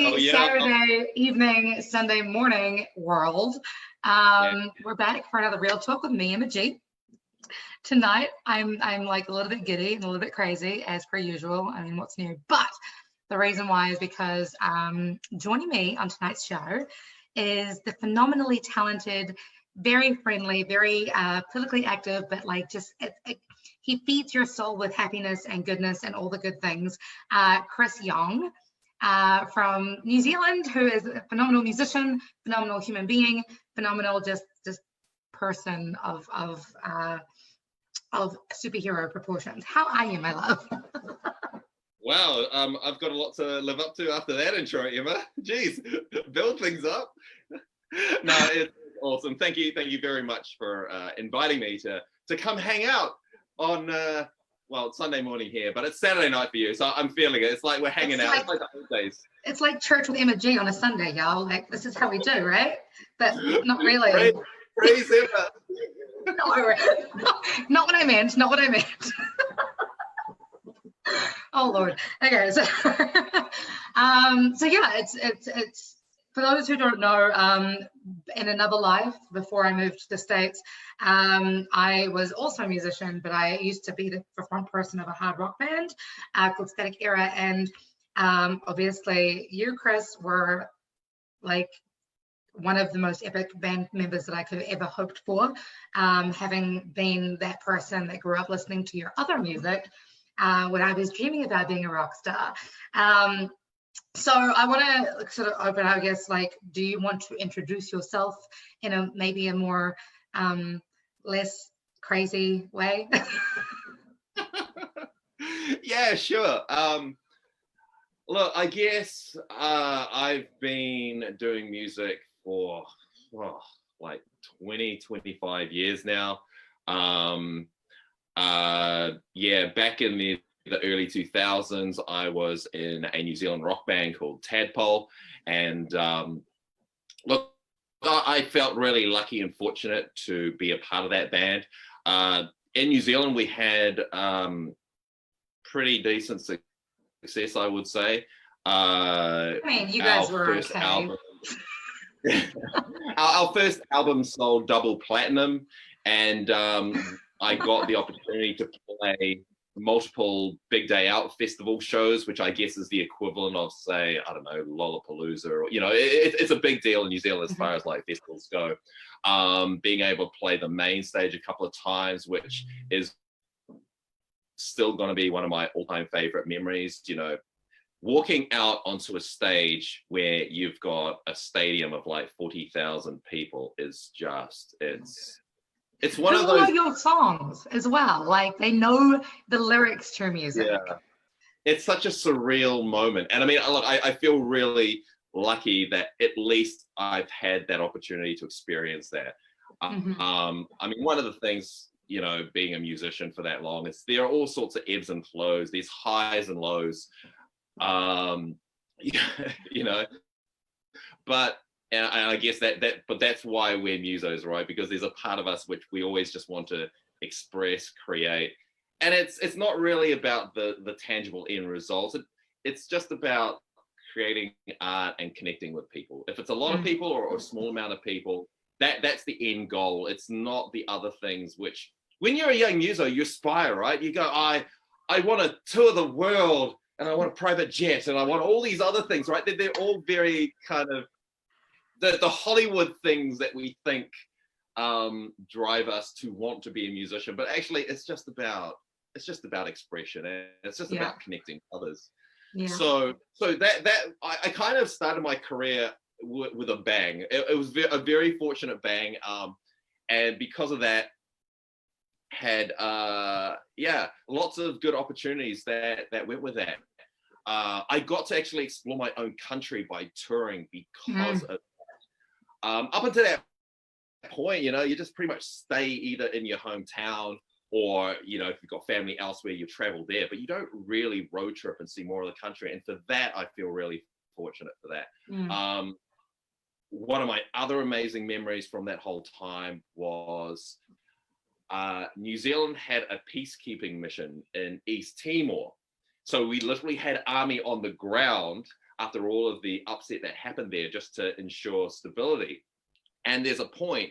Happy Saturday evening, Sunday morning, world. We're back for another Real Talk with me, Emma G. Tonight, I'm like a little bit giddy and a little bit crazy, as per usual. I mean, what's new? But the reason why is because joining me on tonight's show is the phenomenally talented, very friendly, very politically active, but like just he feeds your soul with happiness and goodness and all the good things. Chris Yong from New Zealand, who is a phenomenal musician, phenomenal human being, phenomenal just person of superhero proportions. How are you, my love? Wow, I've got a lot to live up to after that intro, Emma. Jeez, build things up. No, it's awesome. Thank you very much for inviting me to come hang out on well, it's Sunday morning here, but it's Saturday night for you, so I'm feeling it. It's like we're hanging out. It's like the old days. It's like church with Emma G on a Sunday, y'all. Like, this is how we do, right? But not really. Praise Emma. No, not what I meant. Not what I meant. Oh Lord. Okay, so so yeah, it's for those who don't know, in another life before I moved to the States, I was also a musician, but I used to be the front person of a hard rock band called Static Era, and obviously you, Chris, were like one of the most epic band members that I could have ever hoped for, having been that person that grew up listening to your other music when I was dreaming about being a rock star. So I want to sort of open, I guess, like, do you want to introduce yourself in maybe a more less crazy way? Yeah, sure. Look, I guess I've been doing music for like 25 years now. Yeah, back in the early 2000s, I was in a New Zealand rock band called Tadpole, and look, I felt really lucky and fortunate to be a part of that band. In New Zealand, we had pretty decent success, I would say. I mean, you guys were first okay. Album, our first album sold double platinum, and I got the opportunity to play multiple Big Day Out festival shows, which I guess is the equivalent of, say, I don't know, Lollapalooza, or, you know, it's a big deal in New Zealand as far as like festivals go. Being able to play the main stage a couple of times, which is still going to be one of my all-time favorite memories. You know, walking out onto a stage where you've got a stadium of like 40,000 people is just, it's one of those. Know your songs as well. Like, they know the lyrics to your music. Yeah, it's such a surreal moment. And I mean, look, I feel really lucky that at least I've had that opportunity to experience that. I mean, one of the things, you know, being a musician for that long, is there are all sorts of ebbs and flows, these highs and lows, you know, but and I guess but that's why we're musos, right? Because there's a part of us which we always just want to express, create, and it's not really about the tangible end results. It's just about creating art and connecting with people. If it's a lot of people or a small amount of people, that's the end goal. It's not the other things which, when you're a young muso, you aspire, right? You go, I want to tour the world, and I want a private jet, and I want all these other things, right? They're all very kind of the Hollywood things that we think drive us to want to be a musician, but actually it's just about expression, and it's just about connecting with others. Yeah. So that I kind of started my career with a bang. It was a very fortunate bang, and because of that, had lots of good opportunities that went with that. I got to actually explore my own country by touring because of up until that point, you know, you just pretty much stay either in your hometown, or, you know, if you've got family elsewhere, you travel there, but you don't really road trip and see more of the country. And for that, I feel really fortunate for that. One of my other amazing memories from that whole time was New Zealand had a peacekeeping mission in East Timor. So we literally had army on the ground after all of the upset that happened there, just to ensure stability. And there's a point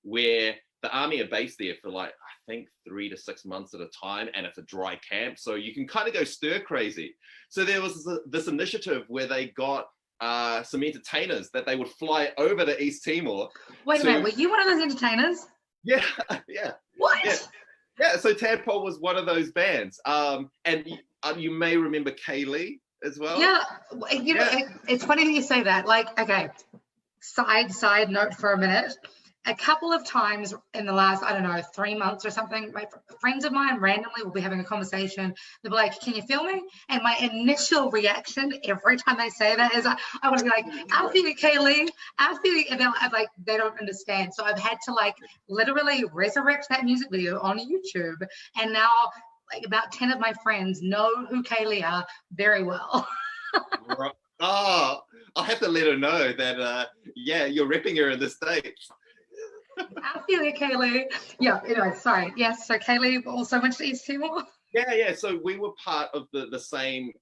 where the army are based there for like, I think 3 to 6 months at a time, and it's a dry camp, so you can kind of go stir crazy. So there was this initiative where they got some entertainers that they would fly over to East Timor. Wait a minute, were you one of those entertainers? Yeah, yeah. What? Yeah, so Tadpole was one of those bands. And you may remember Kaylee as well. Yeah, you know, it's funny that you say that. Like, okay, side note for a minute. A couple of times in the last, I don't know, 3 months or something, my friends of mine randomly will be having a conversation. They'll be like, can you feel me? And my initial reaction every time they say that is, I want to be like, I'll feel you, Kaylee. I'll feel you. And I'm like, they don't understand. So I've had to like literally resurrect that music video on YouTube. And now like about 10 of my friends know who Kaylee are very well. Oh, I'll have to let her know that, yeah, you're repping her in the States. I feel you, Kaylee. Yeah, anyway, sorry. Yes, so Kaylee also went to East Timor? Yeah. So we were part of the same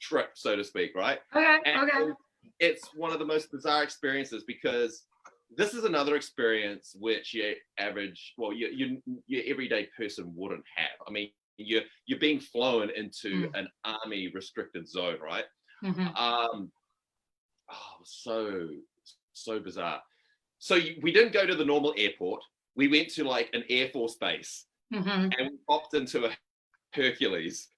trip, so to speak, right? Okay, and it's one of the most bizarre experiences, because this is another experience which your everyday person wouldn't have. I mean, you're being flown into an army restricted zone, right? So bizarre. So we didn't go to the normal airport. We went to like an Air Force base, and we popped into a Hercules,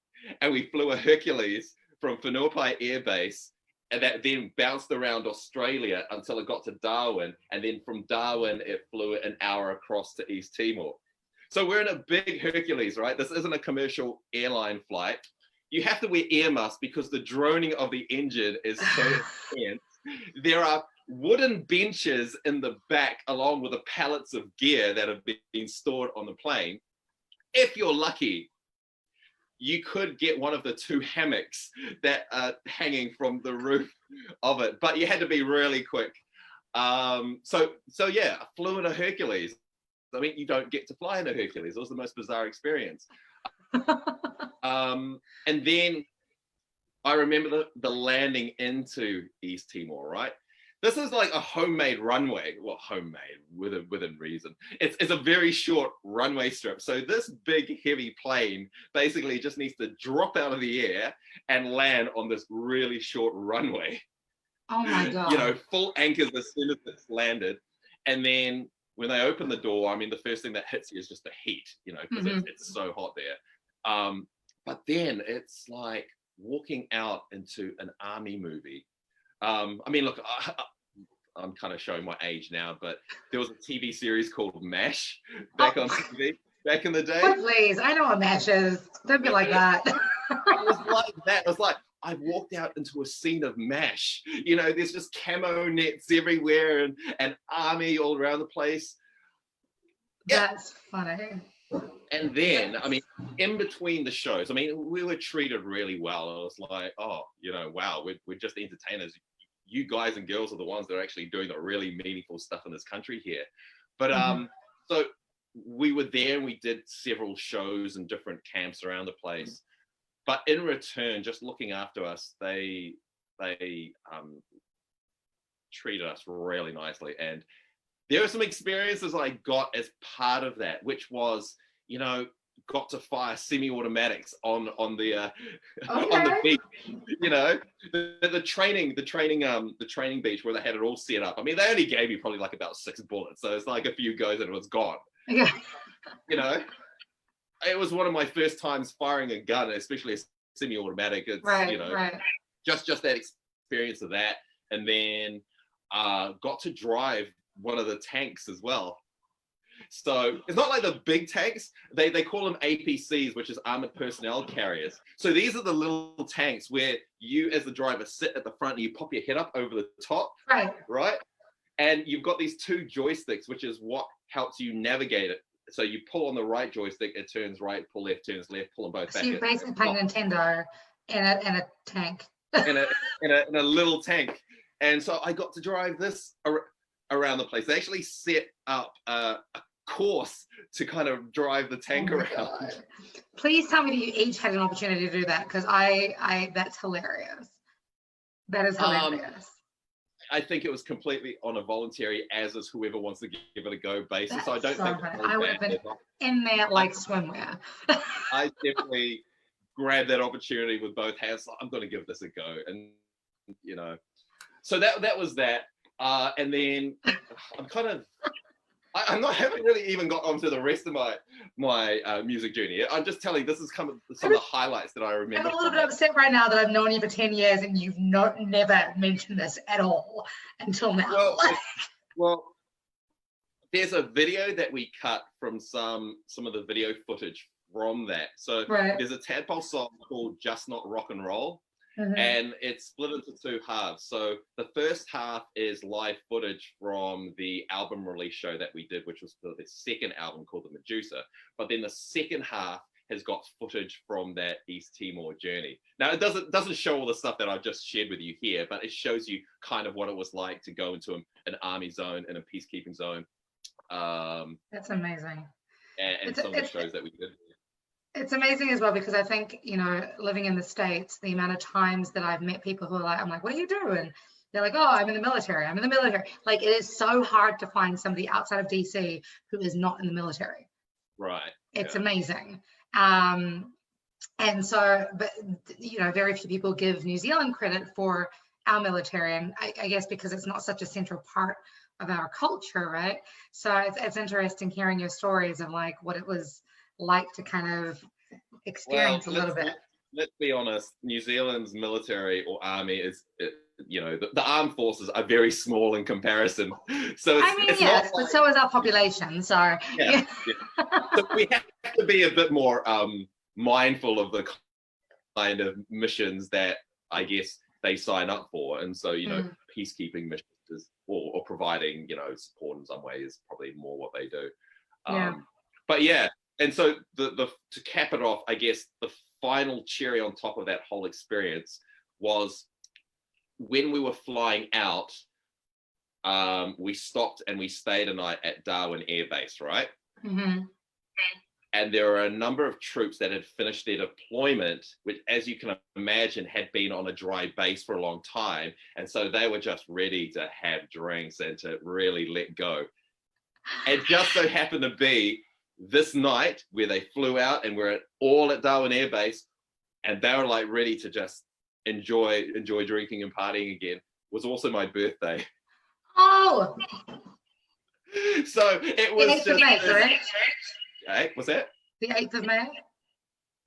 and we flew a Hercules from Whenuapai Air Base, and that then bounced around Australia until it got to Darwin, and then from Darwin it flew an hour across to East Timor. So we're in a big Hercules, right? This isn't a commercial airline flight. You have to wear ear masks because the droning of the engine is so intense. There are wooden benches in the back along with the pallets of gear that have been stored on the plane. If you're lucky, you could get one of the 2 hammocks that are hanging from the roof of it, but you had to be really quick. So yeah, I flew in a Hercules. I mean, you don't get to fly in a Hercules. It was the most bizarre experience. And then I remember the landing into East Timor, right? This is like a homemade runway. Well, homemade within reason. It's a very short runway strip. So this big heavy plane basically just needs to drop out of the air and land on this really short runway. Oh my God. You know, full anchors as soon as it's landed. And then when they open the door, I mean, the first thing that hits you is just the heat, you know, because it's so hot there. But then it's like walking out into an army movie. I mean, look, I'm kind of showing my age now, but there was a TV series called MASH back on TV back in the day. Oh, please, I know what MASH is. Don't be like that. It was like that. It was like, I've walked out into a scene of MASH. You know, there's just camo nets everywhere and army all around the place. Yeah. That's funny. And then, I mean, in between the shows, I mean, we were treated really well. I was like, oh, you know, wow, we're just entertainers. You guys and girls are the ones that are actually doing the really meaningful stuff in this country here. But so we were there and we did several shows in different camps around the place. But in return, just looking after us, they treated us really nicely. And there were some experiences I got as part of that, which was, you know, got to fire semi-automatics on the beach, you know, the training beach where they had it all set up. I mean, they only gave you probably like about 6 bullets, so it's like a few goes and it was gone. Yeah. You know, it was one of my first times firing a gun, especially a semi-automatic. It's just that experience of that, and then got to drive one of the tanks as well. So it's not like the big tanks. They call them APCs, which is armored personnel carriers. So these are the little tanks where you as the driver sit at the front and you pop your head up over the top. Right? And you've got these 2 joysticks, which is what helps you navigate it. So you pull on the right joystick, it turns right, pull left, turns left, pull them both back. So you're basically playing Nintendo in a tank. in a little tank. And so I got to drive this around the place. They actually set up a course to kind of drive the tank around. God. Please tell me that you each had an opportunity to do that, because I that's hilarious. That is hilarious. I think it was completely on a voluntary, as is whoever wants to give it a go basis. That's so I don't so think funny. I would have been in there like swimwear. I definitely grabbed that opportunity with both hands. I'm going to give this a go, and you know, so that was that. And then I'm not haven't really even got onto the rest of my music journey. I'm just telling this is some of the highlights that I remember. I'm a little bit upset right now that I've known you for 10 years and you've never mentioned this at all until now. Well, there's a video that we cut from some of the video footage from that. So there's a Tadpole song called Just Not Rock and Roll. And it's split into two halves. So the first half is live footage from the album release show that we did, which was the second album called The Medusa. But then the second half has got footage from that East Timor journey. Now, it doesn't show all the stuff that I've just shared with you here, but it shows you kind of what it was like to go into an army zone and a peacekeeping zone. That's amazing. And some of the shows that we did. It's amazing as well, because I think, you know, living in the States, the amount of times that I've met people who are like, I'm like, what are you doing? They're like, oh, I'm in the military. I'm in the military. Like, it is so hard to find somebody outside of DC who is not in the military. Right. It's amazing. And so, but, you know, very few people give New Zealand credit for our military. And I guess because it's not such a central part of our culture, right? So it's interesting hearing your stories of like what it was like to kind of experience a little bit. Let's be honest, New Zealand's military or army is, you know, the armed forces are very small in comparison. So it's yes, but so is our population. So yeah. So we have to be a bit more mindful of the kind of missions that I guess they sign up for. And so, you know, peacekeeping missions or providing, you know, support in some way is probably more what they do. But yeah. And so to cap it off, I guess the final cherry on top of that whole experience was when we were flying out, we stopped and we stayed a night at Darwin Air Base, right? And there were a number of troops that had finished their deployment, which, as you can imagine, had been on a dry base for a long time. And so they were just ready to have drinks and to really let go. It just so happened to be this night where they flew out and we're all at Darwin Air Base, and they were like ready to just enjoy drinking and partying again, was also my birthday. Oh! So it was the 8th of May, correct? Okay, what's that? The 8th of May?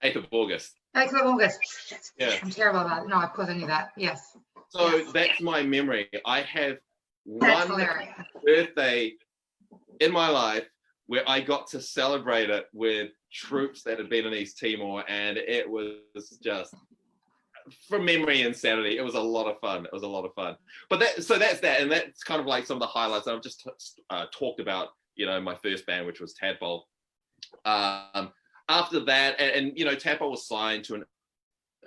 8th of August. 8th of August. Yeah. I'm terrible about it. No, of course I knew that. Yes. So that's my memory. I have one birthday in my life where I got to celebrate it with troops that had been in East Timor, and it was just, from memory, insanity. It was a lot of fun. But that's that, and that's kind of like some of the highlights. I've just talked about, you know, my first band, which was Tadpole. After that, and you know, Tadpole was signed to an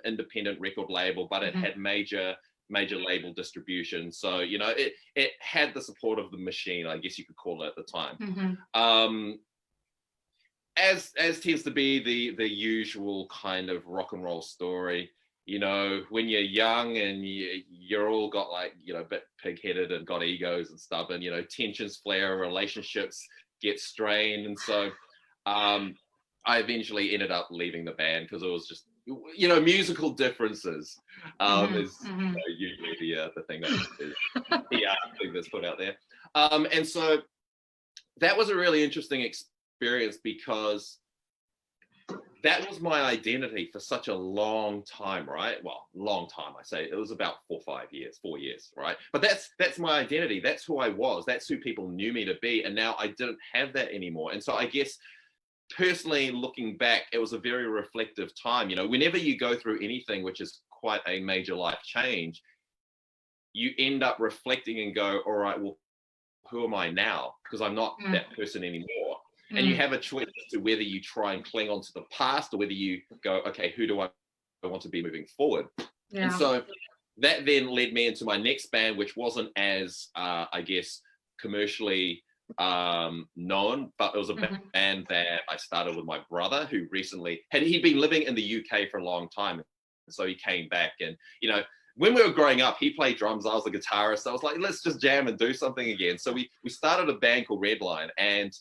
independent record label, but it had major label distribution. So, you know, it had the support of the machine, I guess you could call it at the time. As tends to be the usual kind of rock and roll story, you know, when you're young and you're all got like, you know, a bit pig-headed and got egos and stubborn, you know, tensions flare, relationships get strained. And so I eventually ended up leaving the band because it was just, you know, musical differences is you know, usually the thing that is thing that's put out there. And so that was a really interesting experience because that was my identity for such a long time, right? Well, long time, I say. It was about 4 years, right? But that's my identity. That's who I was. That's who people knew me to be. And now I didn't have that anymore. And so I guess personally looking back, it was a very reflective time. You know, whenever you go through anything which is quite a major life change, you end up reflecting and go, all right, well, who am I now? Because I'm not that person anymore. And you have a choice as to whether you try and cling on to the past or whether you go, okay, who do I want to be moving forward? And so that then led me into my next band, which wasn't as, I guess, commercially known, but it was a band that I started with my brother, who recently he'd been living in the UK for a long time. So he came back, and, you know, when we were growing up, he played drums, I was a guitarist. I was like, let's just jam and do something again. So we started a band called Redline, and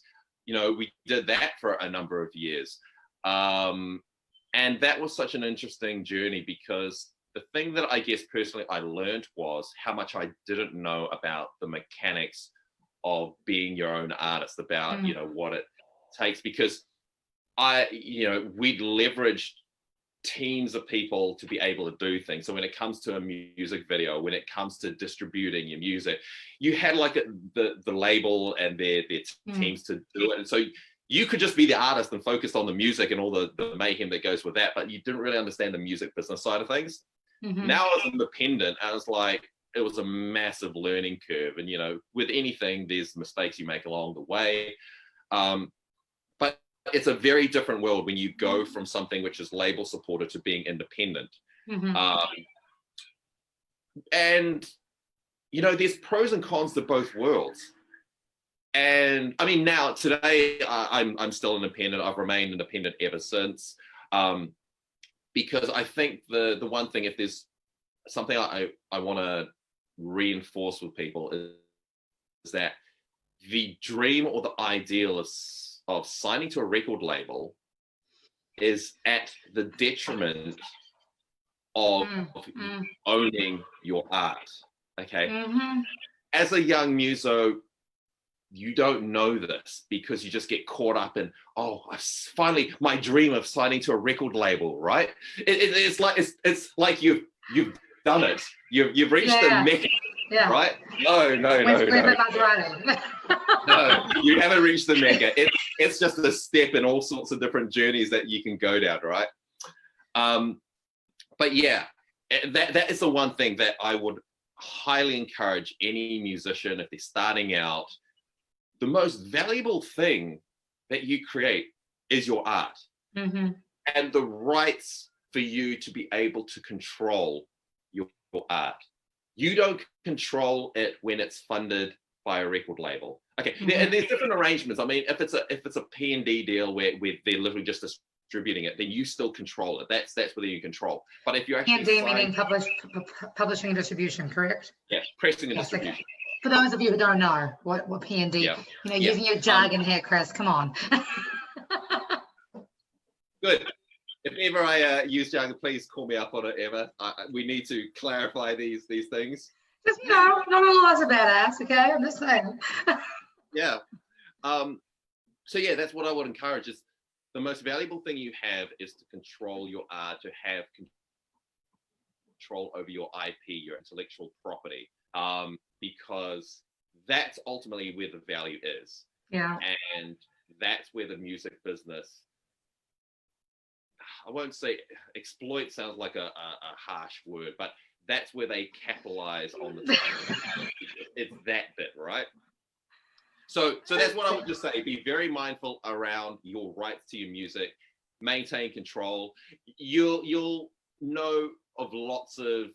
we did that for a number of years. And that was such an interesting journey, because the thing that I guess personally I learned was how much I didn't know about the mechanics of being your own artist, about what it takes, because we'd leveraged teams of people to be able to do things. So when it comes to a music video, when it comes to distributing your music, you had like the label and their teams to do it. And so you could just be the artist and focus on the music and all the mayhem that goes with that, but you didn't really understand the music business side of things. Now I was independent, and it's like, it was a massive learning curve. And with anything, there's mistakes you make along the way. But it's a very different world when you go from something which is label supported to being independent. And there's pros and cons to both worlds. And I mean, now today I'm still independent. I've remained independent ever since, because I think the one thing, if there's something I want to reinforce with people, is that the dream or the ideal of signing to a record label is at the detriment of owning your art. Okay. As a young muso, you don't know this, because you just get caught up in, finally my dream of signing to a record label, right? It's like you've done it. You've reached the mecca, right? No. No, you haven't reached the mecca. It's just a step in all sorts of different journeys that you can go down, right? But yeah, that is the one thing that I would highly encourage any musician, if they're starting out. The most valuable thing that you create is your art, and the rights for you to be able to control your art. You don't control it when it's funded by a record label. Okay, there's different arrangements. I mean, if it's a P&D deal where they're literally just distributing it, then you still control it. That's within your control. But if you actually P&D meaning publishing and distribution, correct? Yeah, pressing and distribution. Okay. For those of you who don't know what P&D, using your jargon here, Chris, come on. Good. If ever I use jargon, please call me up on it, Emma. We need to clarify these things. Just, not all of us are badass, okay? I'm just saying. Yeah. So yeah, that's what I would encourage, is the most valuable thing you have is to control your art, to have control over your IP, your intellectual property. Because that's ultimately where the value is. Yeah. And that's where the music business, I won't say exploit, sounds like a harsh word, but that's where they capitalize on the time. It's that bit, right? So that's what I would just say. Be very mindful around your rights to your music, maintain control. You'll know of lots of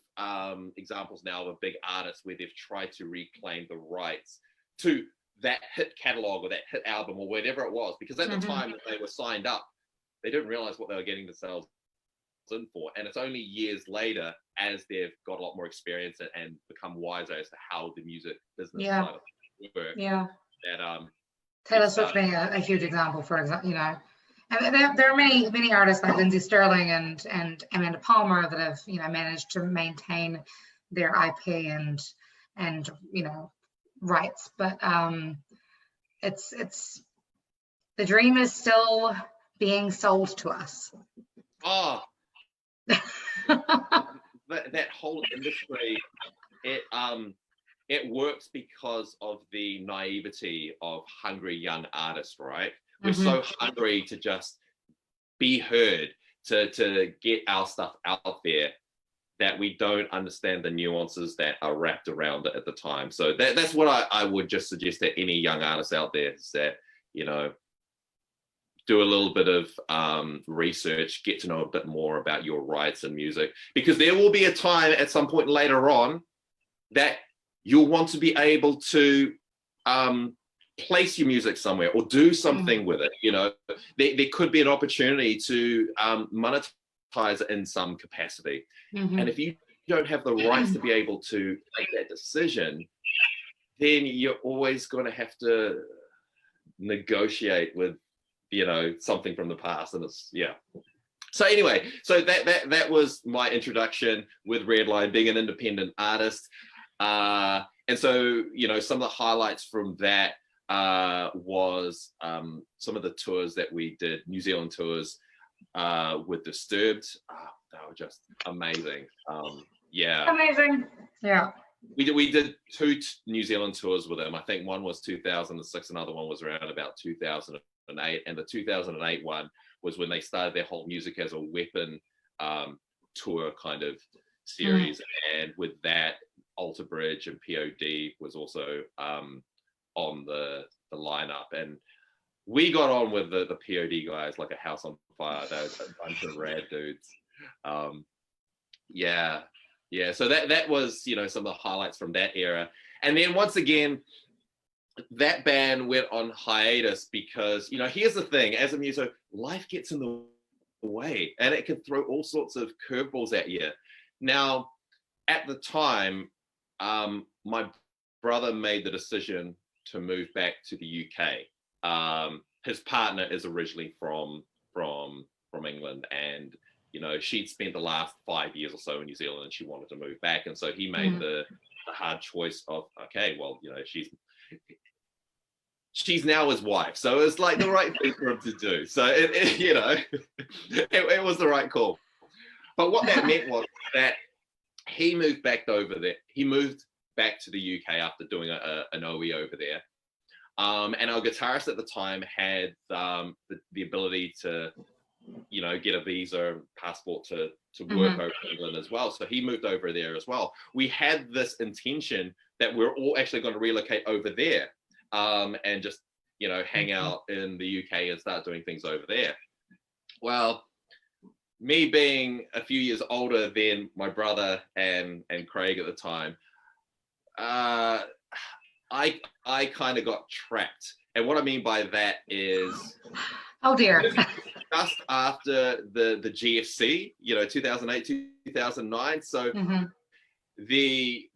examples now of big artists where they've tried to reclaim the rights to that hit catalog or that hit album or whatever it was, because at the time that they were signed up, they didn't realize what they were getting themselves in for. And it's only years later, as they've got a lot more experience and become wiser as to how the music business side of it works. Yeah. That Taylor Swift being a huge example, for example, And there are many artists like Lindsey Sterling and Amanda Palmer that have managed to maintain their IP and rights, but it's the dream is still being sold to us. That whole industry, it works because of the naivety of hungry young artists, right? We're so hungry to just be heard, to get our stuff out there, that we don't understand the nuances that are wrapped around it at the time. So that's what I would just suggest to any young artists out there, is that, do a little bit of research, get to know a bit more about your rights in music, because there will be a time at some point later on that you'll want to be able to place your music somewhere or do something with it. There could be an opportunity to monetize it in some capacity. And if you you don't have the rights to be able to make that decision, then you're always going to have to negotiate with, you know, something from the past. And it's, yeah. So anyway, so that was my introduction with Redline, being an independent artist. And so, you know, some of the highlights from that was some of the tours that we did, New Zealand tours with Disturbed. They were just amazing. Yeah. Amazing. Yeah. We did 2 New Zealand tours with them. I think one was 2006, another one was around about 2008. And the 2008 one was when they started their whole Music as a Weapon tour kind of series. And with that, Alter Bridge and POD was also on the lineup. And we got on with the POD guys like a house on fire. They were a bunch of rad dudes. Yeah. So that was, you know, some of the highlights from that era. And then once again, that band went on hiatus because, you know, here's the thing, as a muso, life gets in the way and it can throw all sorts of curveballs at you. Now, at the time, my brother made the decision to move back to the UK. His partner is originally from England, and you know, she'd spent the last 5 years or so in New Zealand and she wanted to move back. And so he made the hard choice of, okay, well, you know, she's now his wife. So it's like the right thing for him to do. So, you know, it was the right call. But what that meant was that he moved back over there. He moved back to the UK after doing an OE over there. And our guitarist at the time had the ability to, you know, get a visa, passport to work over in England as well. So he moved over there as well. We had this intention that we're all actually going to relocate over there and just, you know, hang out in the UK and start doing things over there. Well, me being a few years older than my brother and Craig at the time, I kind of got trapped. And what I mean by that is, oh dear, just after the GFC, you know, 2008, 2009. So the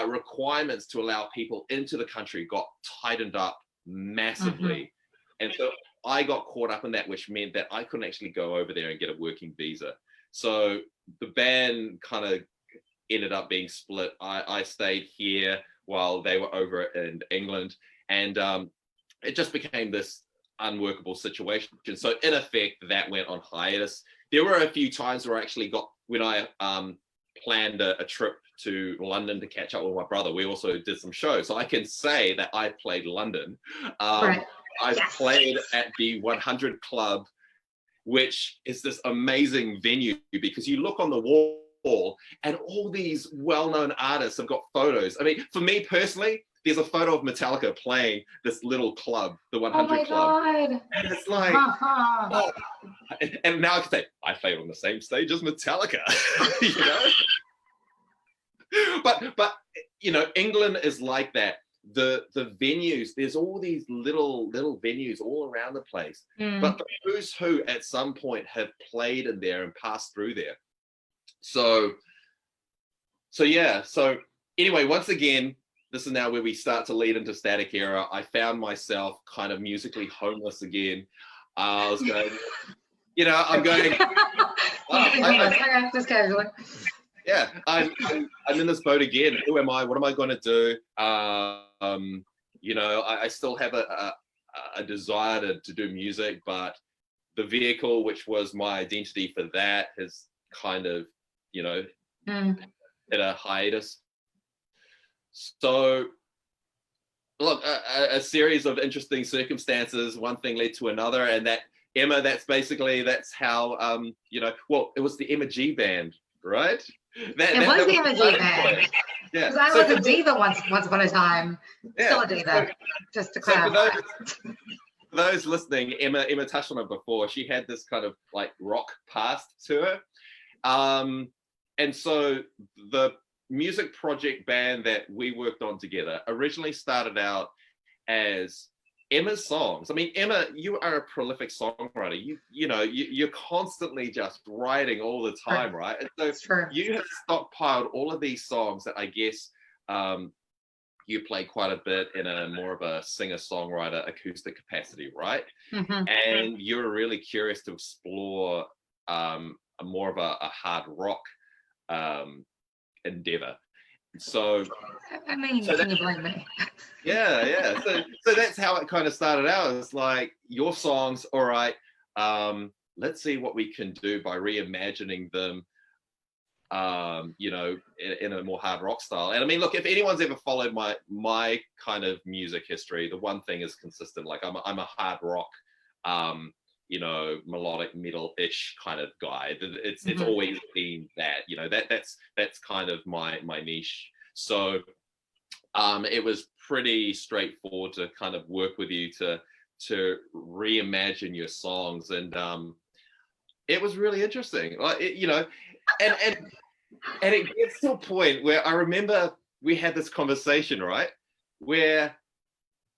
requirements to allow people into the country got tightened up massively. And so I got caught up in that, which meant that I couldn't actually go over there and get a working visa. So the band kind of ended up being split. I stayed here while they were over in England, and it just became this unworkable situation. So in effect, that went on hiatus. There were a few times where I actually when I planned a trip to London to catch up with my brother, we also did some shows. So I can say that I played London. Right. I played at the 100 Club, which is this amazing venue because you look on the wall and all these well-known artists have got photos. I mean, for me personally, there's a photo of Metallica playing this little club, the 100 Club. God. And it's like, oh. And now I can say, I played on the same stage as Metallica, you know? But, you know, England is like that. The venues, there's all these little venues all around the place. But the who's who at some point have played in there and passed through there. So yeah. So anyway, once again, this is now where we start to lead into Static Era. I found myself kind of musically homeless again. I was going, you know, I'm going. Just casually. Yeah, I'm in this boat again. Who am I? What am I going to do? You know, I still have a desire to do music, but the vehicle, which was my identity for that, has kind of, you know, hit a hiatus. So, look, a series of interesting circumstances, one thing led to another, and that Emma, that's how, you know, well, it was the Emma G band, right? It was the Emma G band. Yeah. Because I was a diva once upon a time. Yeah. Still a diva, just to clarify. For those listening, Emma touched on it before. She had this kind of like rock past to her. And so the music project band that we worked on together originally started out as Emma's songs. I mean, Emma, you are a prolific songwriter. You're constantly just writing all the time, right? And so you have stockpiled all of these songs that I guess you play quite a bit in a more of a singer-songwriter acoustic capacity, right? Mm-hmm. And you're really curious to explore more of a hard rock endeavor. So I mean, can you blame me? yeah. So that's how it kind of started out. It's like your songs, all right, let's see what we can do by reimagining them, in a more hard rock style. And I mean, look, if anyone's ever followed my kind of music history, the one thing is consistent. Like I'm a hard rock, melodic metal-ish kind of guy. It's always been that. That's kind of my niche. So it was pretty straightforward to kind of work with you to reimagine your songs, and it was really interesting. And it gets to a point where I remember we had this conversation, right? Where,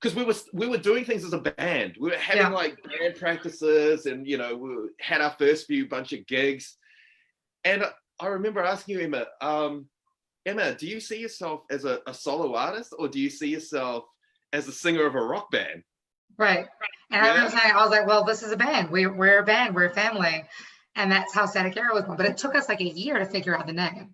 because we were doing things as a band. We were having like band practices, and we had our first few bunch of gigs. And I remember asking you, Emma, do you see yourself as a solo artist, or do you see yourself as a singer of a rock band? Right. And I remember saying, I was like, well, this is a band. We're a band. We're a family. And that's how Static Era was born. But it took us like a year to figure out the name.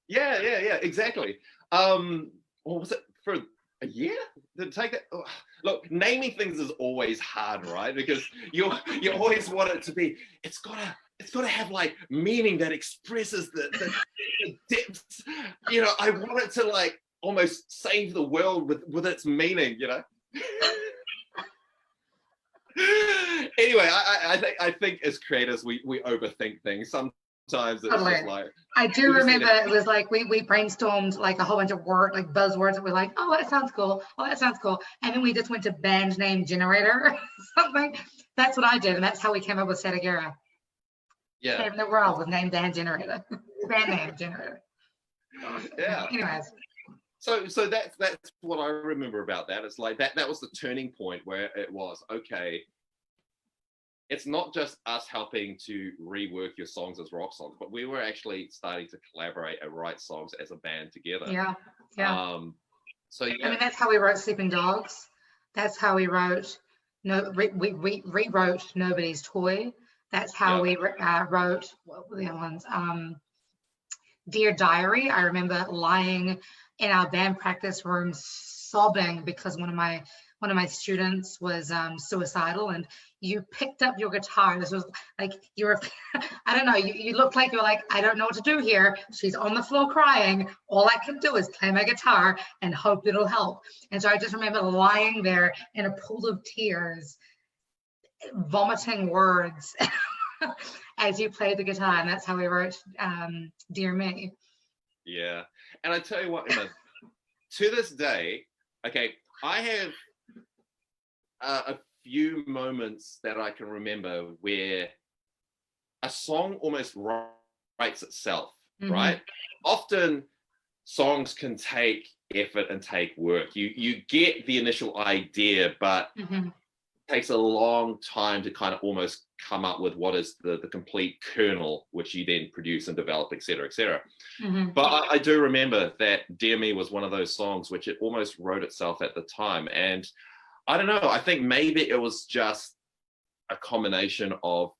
Yeah, exactly. What was it, for a year? Did it take that? Oh, look, naming things is always hard, right? Because you always want it to be, it's gotta have like meaning that expresses the depths. I want it to like almost save the world with its meaning, Anyway, I think as creators we overthink things. Sometimes it's just like, I do remember it was like we brainstormed like a whole bunch of like buzzwords that we're like, oh, that sounds cool. Oh, that sounds cool. And then we just went to band name generator or something. That's what I did, and that's how we came up with Static Era. Yeah. In the world was named band generator. Band name generator. Yeah. Anyways. So that's what I remember about that. It's like that was the turning point where it was, okay, it's not just us helping to rework your songs as rock songs, but we were actually starting to collaborate and write songs as a band together. Yeah. So yeah. I mean, that's how we wrote Sleeping Dogs. That's how we wrote we rewrote Nobody's Toy. That's how we wrote, what were the other ones? Dear Diary. I remember lying in our band practice room sobbing because one of my students was suicidal, and you picked up your guitar. This was like, you were, I don't know, you looked like you're like, I don't know what to do here. She's on the floor crying. All I can do is play my guitar and hope it'll help. And so I just remember lying there in a pool of tears, vomiting words as you played the guitar. And that's how we wrote Dear Me. Yeah. And I tell you what, Emma, to this day, okay, I have a few moments that I can remember where a song almost writes itself, right? Often songs can take effort and take work. You get the initial idea, but it takes a long time to kind of almost come up with what is the complete kernel, which you then produce and develop, et cetera, et cetera. But I do remember that Dear Me was one of those songs which it almost wrote itself at the time. And I don't know, I think maybe it was just a combination of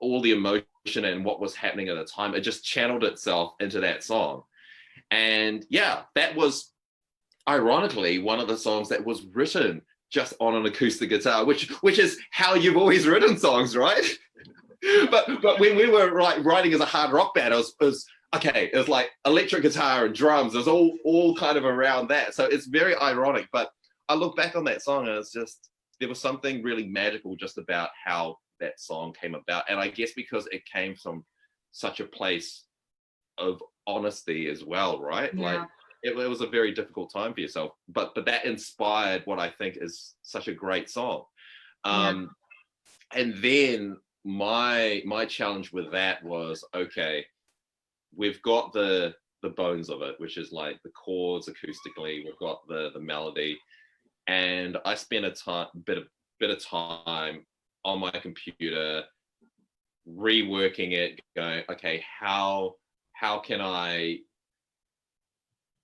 all the emotion and what was happening at the time. It just channeled itself into that song. And yeah, that was ironically one of the songs that was written just on an acoustic guitar, which is how you've always written songs, right? but when we were writing as a hard rock band, it was like electric guitar and drums. It was all kind of around that. So it's very ironic. But I look back on that song and it's just, there was something really magical just about how that song came about. And I guess because it came from such a place of honesty as well, right? Yeah. Like it was a very difficult time for yourself, but that inspired what I think is such a great song. And then my challenge with that was, okay, we've got the bones of it, which is like the chords acoustically, we've got the melody. and I spend a bit of time on my computer reworking it, going, okay, how can I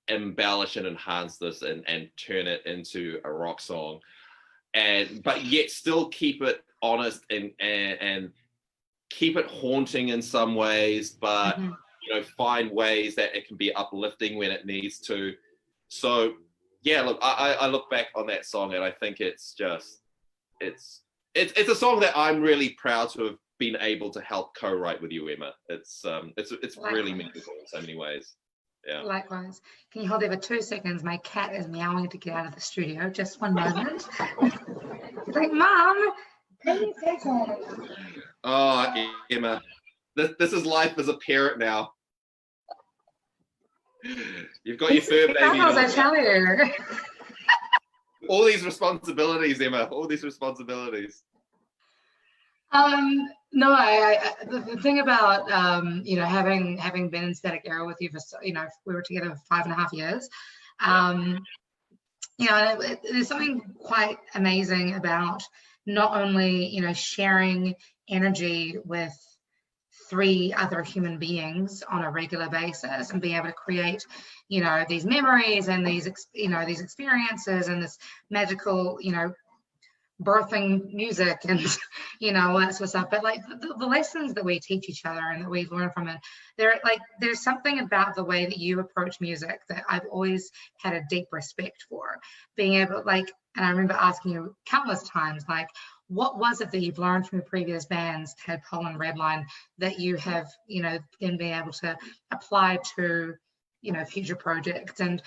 embellish and enhance this and turn it into a rock song, but yet still keep it honest and keep it haunting in some ways, but find ways that it can be uplifting when it needs to. So yeah, look, I look back on that song and I think it's a song that I'm really proud to have been able to help co-write with you, Emma. It's really meaningful in so many ways. Yeah. Likewise. Can you hold there for 2 seconds? My cat is meowing to get out of the studio. Just one moment. Like, Mom, pay attention. Oh, Emma, this is life as a parent now. You've got your fur baby. I tell you. All these responsibilities, Emma. All these responsibilities. No, the thing about having been in Static Era with you for we were together for 5.5 years. There's something quite amazing about not only sharing energy with 3 other human beings on a regular basis and being able to create these memories and these experiences and this magical birthing music and all that sort of stuff, but like the lessons that we teach each other and that we've learned from it, there's something about the way that you approach music that I've always had a deep respect for. Being able and I remember asking you countless times, like, what was it that you've learned from your previous bands, Tadpole and Redline, that you have then been able to apply to future projects, and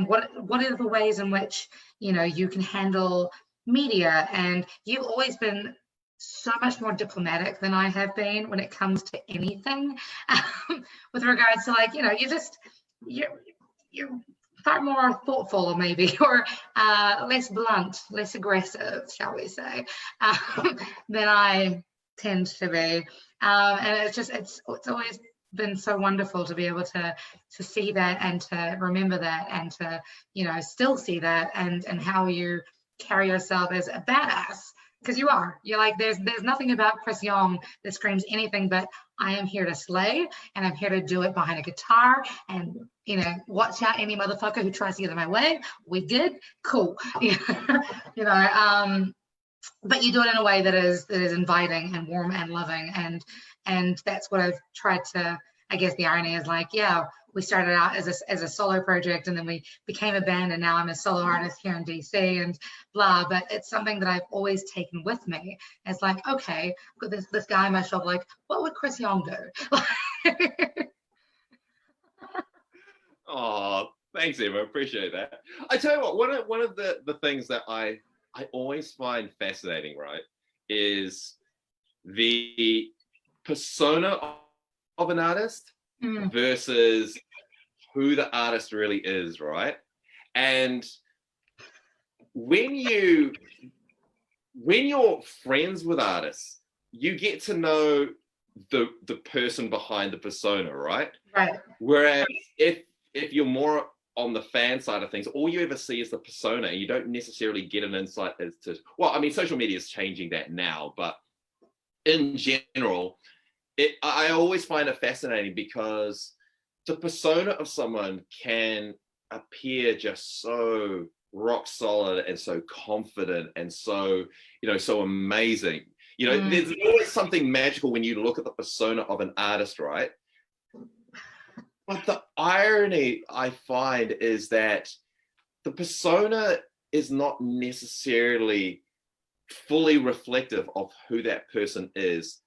what are the ways in which you can handle media? And you've always been so much more diplomatic than I have been when it comes to anything, with regards to you're far more thoughtful maybe, or less blunt, less aggressive, shall we say, than I tend to be, and it's always been so wonderful to be able to see that and to remember that and to still see that and how you carry yourself as a badass, because you're like, there's nothing about Chris Yong that screams anything but I am here to slay, and I'm here to do it behind a guitar, and watch out any motherfucker who tries to get in my way. We did cool. But you do it in a way that is inviting and warm and loving, and that's what I've tried to, I guess the irony is we started out as a solo project, and then we became a band, and now I'm a solo artist here in DC and blah, but it's something that I've always taken with me. It's like, okay, I've got this guy on my shoulder, like, what would Chris Yong do? Oh, thanks, Emma. Appreciate that. I tell you what, one of the things that I always find fascinating, right, is the persona of an artist versus who the artist really is, right? And when you're friends with artists, you get to know the person behind the persona, right? Right. Whereas if you're more on the fan side of things, all you ever see is the persona, and you don't necessarily get an insight as to, well, I mean, social media is changing that now, but in general, I always find it fascinating because the persona of someone can appear just so rock solid and so confident and so, so amazing. There's always something magical when you look at the persona of an artist, right? But the irony I find is that the persona is not necessarily fully reflective of who that person is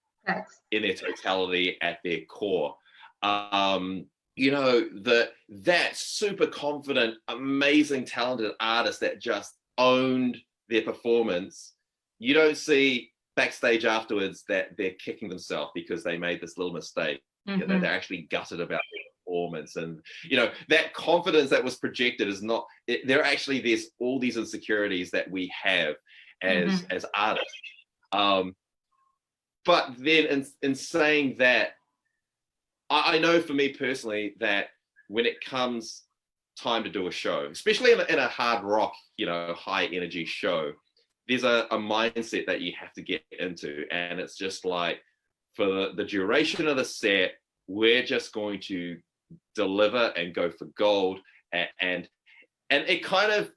in their totality at their core. That super confident, amazing, talented artist that just owned their performance, you don't see backstage afterwards that they're kicking themselves because they made this little mistake. They're actually gutted about their performance, and that confidence that was projected is not. There's all these insecurities that we have as artists. But then in saying that, I know for me personally that when it comes time to do a show, especially in a hard rock, you know, high energy show. There's a mindset that you have to get into, and it's just like, for the duration of the set, we're just going to deliver and go for gold. And it kind of,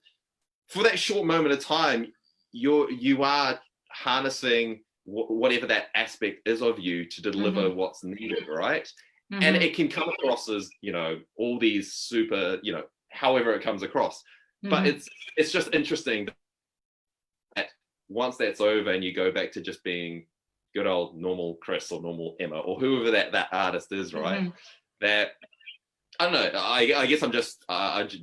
for that short moment of time, you are harnessing whatever that aspect is of you to deliver what's needed, right? And it can come across as, you know, all these super, you know, however it comes across. But it's just interesting that once that's over and you go back to just being good old normal Chris or normal Emma or whoever that artist is, right? That, I don't know, I guess I'm just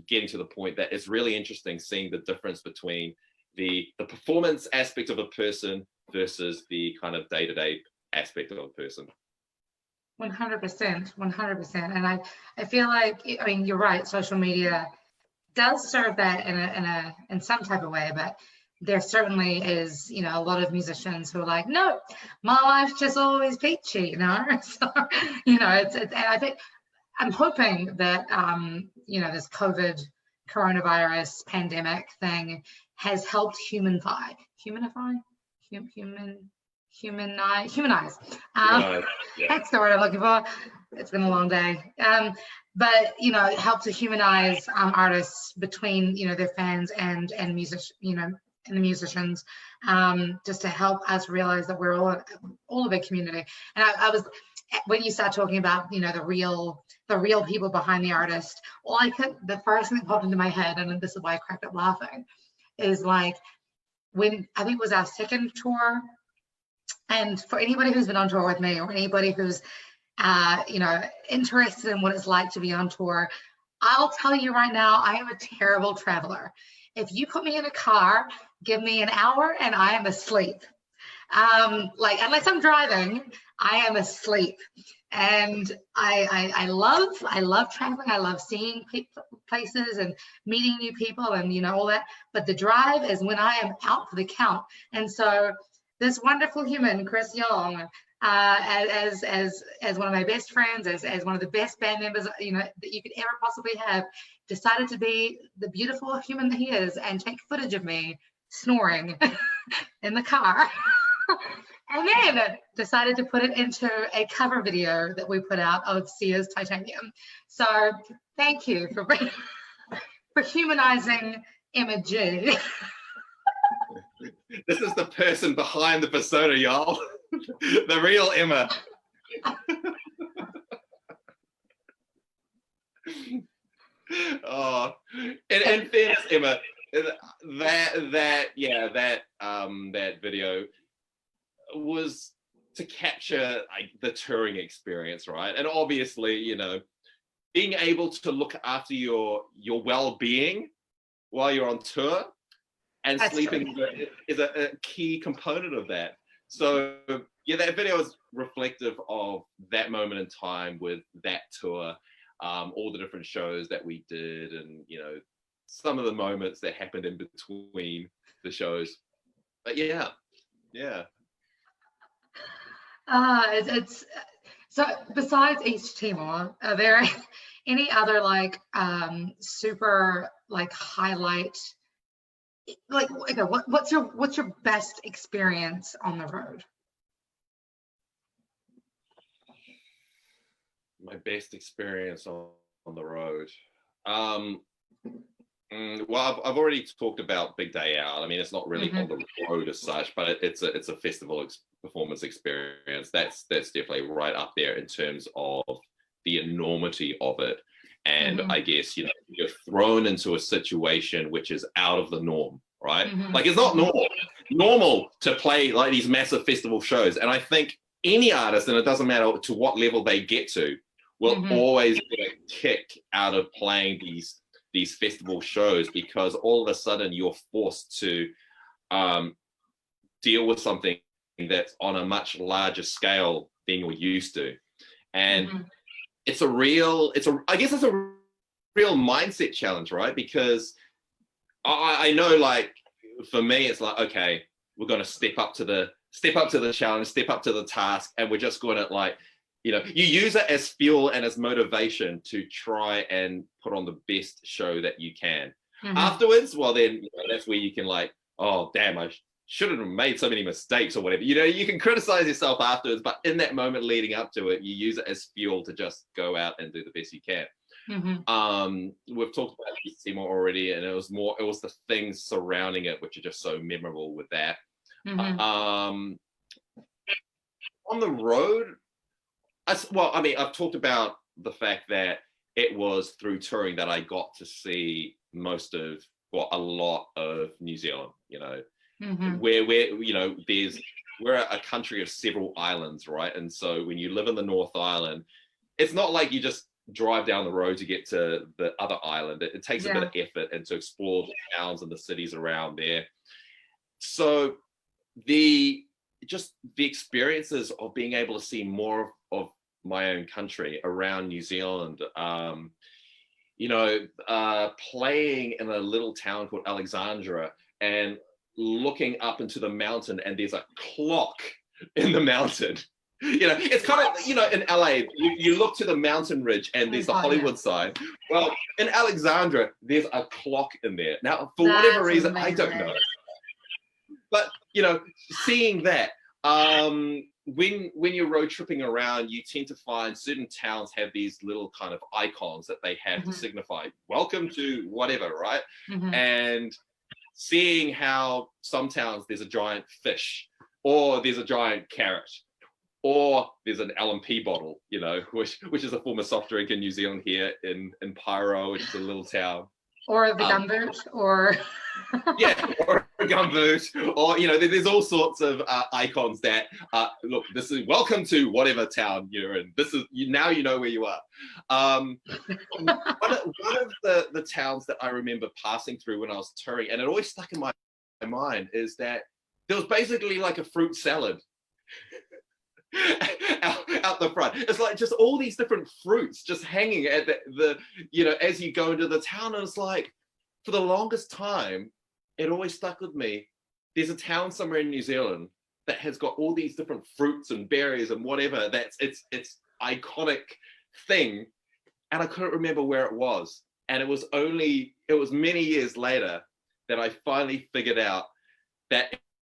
getting to the point that it's really interesting seeing the difference between the performance aspect of a person versus the kind of day-to-day aspect of a person. 100%. And I feel like, I mean, you're right, social media does serve that in some type of way, but there certainly is, you know, a lot of musicians who are like, no, my life's just always peachy, you know. So, you know, and I think, I'm hoping that you know, this coronavirus pandemic thing has helped humanize. That's the word I'm looking for. It's been a long day. But, you know, help to humanize artists between, you know, their fans and musicians, you know, and the musicians, just to help us realize that we're all a big community. And I was, when you start talking about, you know, the real people behind the artist, the first thing that popped into my head, and this is why I cracked up laughing, is like, when I think it was our second tour, and for anybody who's been on tour with me, or anybody who's you know, interested in what it's like to be on tour, I'll tell you right now, I am a terrible traveler. If you put me in a car, give me an hour and I am asleep. Like, unless I'm driving, I am asleep. And I love traveling. I love seeing places and meeting new people and, you know, all that. But the drive is when I am out for the count. And so this wonderful human, Chris Yong, as one of my best friends, as one of the best band members, you know, that you could ever possibly have, decided to be the beautiful human that he is and take footage of me snoring in the car. And then decided to put it into a cover video that we put out of Sia's Titanium. So thank you for humanizing Emma G. This is the person behind the persona, y'all. The real Emma. Oh, and fairness, Emma, that video was to capture like the touring experience, right? And obviously, you know, being able to look after your well-being while you're on tour, and that's sleeping is a key component of that. So yeah, that video is reflective of that moment in time with that tour, all the different shows that we did, and, you know, some of the moments that happened in between the shows. But yeah. It's so, besides East Timor, are there any other like super like highlight, like, okay, what's your best experience on the road? My best experience on the road. Well, I've already talked about Big Day Out. I mean, it's not really on the road as such, but it's a festival performance experience. That's definitely right up there in terms of the enormity of it. And I guess, you know, you're thrown into a situation which is out of the norm, right? Like, it's not normal to play like these massive festival shows. And I think any artist, and it doesn't matter to what level they get to, will always get a kick out of playing these festival shows, because all of a sudden you're forced to deal with something that's on a much larger scale than you're used to. And I guess it's a real mindset challenge, right? Because I know, like, for me, it's like, okay, we're going to step up to the challenge, step up to the task, and we're just going to, like, you know, you use it as fuel and as motivation to try and put on the best show that you can. Afterwards, well, then, you know, that's where you can like, oh, damn, I shouldn't have made so many mistakes or whatever. You know, you can criticize yourself afterwards, but in that moment leading up to it, you use it as fuel to just go out and do the best you can. We've talked about Seymour already, and it was the things surrounding it which are just so memorable with that. On the road, well, I mean, I've talked about the fact that it was through touring that I got to see most of, well, a lot of New Zealand, you know, where you know, we're a country of several islands, right? And so when you live in the North Island, it's not like you just drive down the road to get to the other island. It takes a bit of effort and to explore the towns and the cities around there. So the experiences of being able to see more of my own country around New Zealand, you know, playing in a little town called Alexandra and looking up into the mountain, and there's a clock in the mountain. You know, it's kind of, you know, in LA, you look to the mountain ridge and there's the Hollywood sign. Well, in Alexandra, there's a clock in there. Now, for whatever reason, I don't know. But, you know, seeing that, when you're road tripping around, you tend to find certain towns have these little kind of icons that they have to signify, welcome to whatever, right? And seeing how some towns there's a giant fish, or there's a giant carrot, or there's an LMP bottle, you know, which is a form of soft drink in New Zealand here in Pyro, which is a little town. Or the gumboot, or yeah, or a gumboot, or, you know, there's all sorts of icons that look, this is welcome to whatever town you're in. This is now you know where you are. One of the towns that I remember passing through when I was touring, and it always stuck in my mind, is that there was basically like a fruit salad out the front. It's like just all these different fruits just hanging at the you know, as you go into the town. And it's like, for the longest time, it always stuck with me. There's a town somewhere in New Zealand that has got all these different fruits and berries and whatever. That's its iconic thing, and I couldn't remember where it was. And it was many years later that I finally figured out that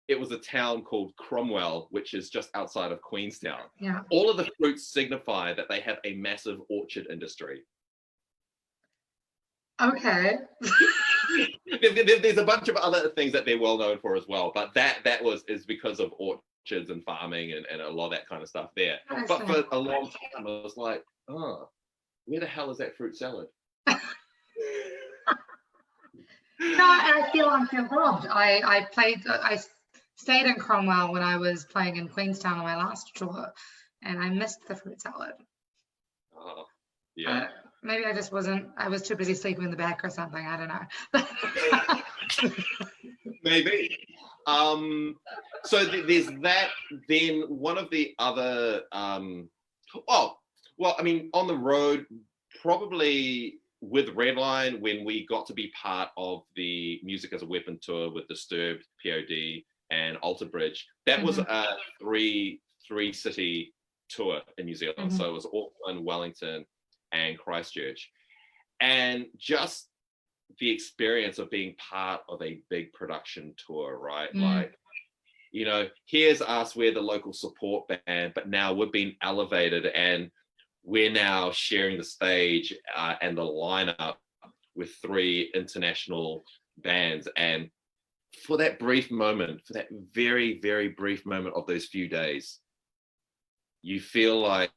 it was a town called Cromwell, which is just outside of Queenstown. Yeah. All of the fruits signify that they have a massive orchard industry. Okay. There's a bunch of other things that they're well known for as well, but that is because of orchards and farming and a lot of that kind of stuff there. But for a long time, I was like, oh, where the hell is that fruit salad? No, I feel robbed. I stayed in Cromwell when I was playing in Queenstown on my last tour, and I missed the fruit salad. Oh, yeah. Maybe I was too busy sleeping in the back or something. I don't know. Maybe. So there's that. Then one of the other, well, I mean, on the road, probably with Redline, when we got to be part of the Music as a Weapon tour with Disturbed, POD, and Alter Bridge, that was a three city tour in New Zealand. So it was Auckland, Wellington, and Christchurch. And just the experience of being part of a big production tour, right? Like, you know, here's us, we're the local support band, but now we've been elevated and we're now sharing the stage and the lineup with 3 international bands. And for that brief moment, for that very, very brief moment of those few days, you feel like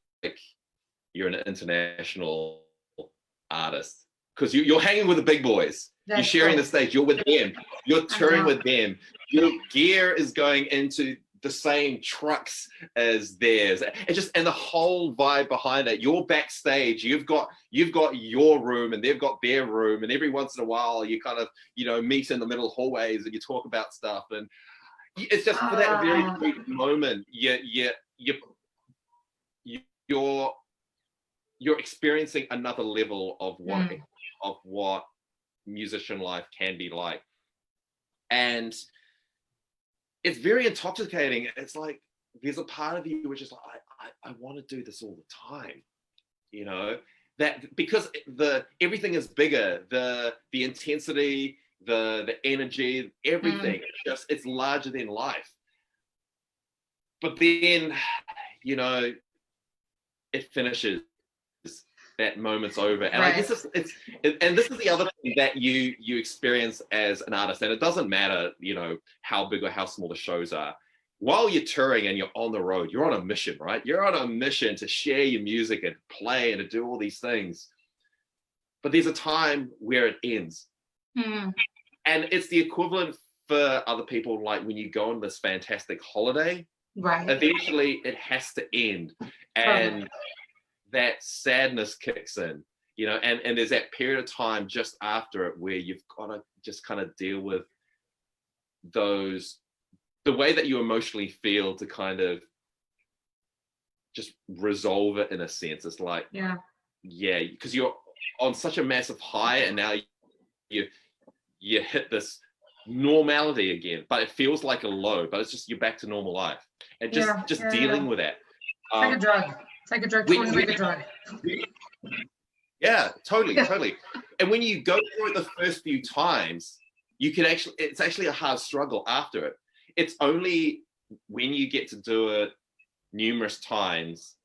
you're an international artist because you're hanging with the big boys. You're sharing the stage. You're with them. You're touring with them. Your gear is going into the same trucks as theirs. And the whole vibe behind it. You're backstage. You've got your room and they've got their room. And every once in a while, you kind of, you know, meet in the middle hallways and you talk about stuff. And it's just for that very brief moment, you're experiencing another level of what musician life can be like. And it's very intoxicating. It's like there's a part of you which is like, I want to do this all the time, you know, that because everything is bigger, the intensity, the energy, everything, it's larger than life. But then, you know, it finishes, that moment's over. And I guess and this is the other thing that you experience as an artist, and it doesn't matter, you know, how big or how small the shows are. While you're touring and you're on the road, you're on a mission, right? You're on a mission to share your music and play and to do all these things. But there's a time where it ends. And it's the equivalent for other people, like when you go on this fantastic holiday, eventually it has to end. And that sadness kicks in, you know, and there's that period of time just after it where you've got to just kind of deal with the way that you emotionally feel, to kind of just resolve it in a sense. It's like, because you're on such a massive high, and now you hit this normality again, but it feels like a low, but it's just, you're back to normal life, and just dealing with that. It's like a drug. It's like a drug. Like a drug. Yeah, totally. And when you go through it the first few times, it's actually a hard struggle after it. It's only when you get to do it numerous times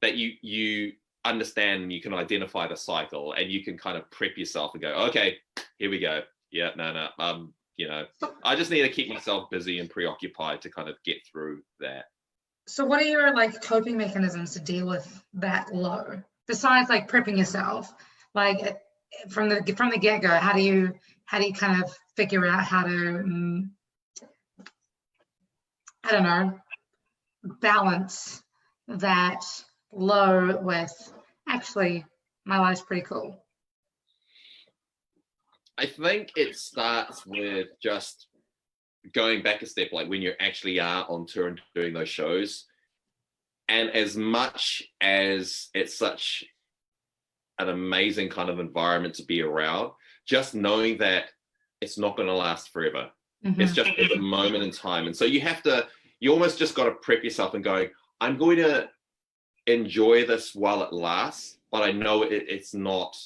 that you understand, and you can identify the cycle, and you can kind of prep yourself and go, okay, here we go. Yeah, no, you know, I just need to keep myself busy and preoccupied to kind of get through that. So what are your like coping mechanisms to deal with that low? Besides like prepping yourself, like from the get-go, how do you kind of figure out how to I don't know, balance that low with, actually, my life's pretty cool? I think it starts with just going back a step, like when you actually are on tour and doing those shows. And as much as it's such an amazing kind of environment to be around, just knowing that it's not going to last forever. It's just a moment in time. And so you almost just got to prep yourself and going, I'm going to enjoy this while it lasts, but I know it's not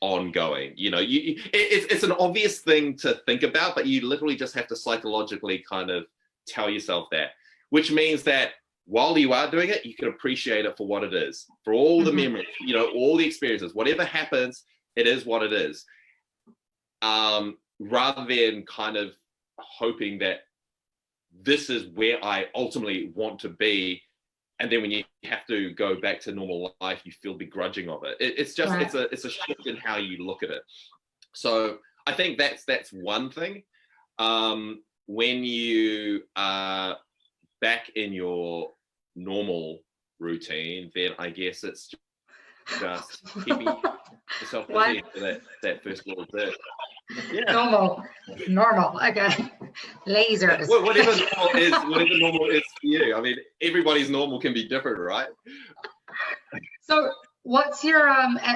ongoing. You know, it's an obvious thing to think about, but you literally just have to psychologically kind of tell yourself that, which means that while you are doing it, you can appreciate it for what it is, for all the memories, you know, all the experiences, whatever happens, it is what it is. Rather than kind of hoping that this is where I ultimately want to be, and then when you have to go back to normal life, you feel begrudging of it. It's just it's a shift in how you look at it. So I think that's one thing. When you are back in your normal routine, then I guess it's just keeping yourself busy for that first little bit. Yeah. Normal. Okay. Lasers. Whatever normal is for you. I mean, everybody's normal can be different, right? So what's your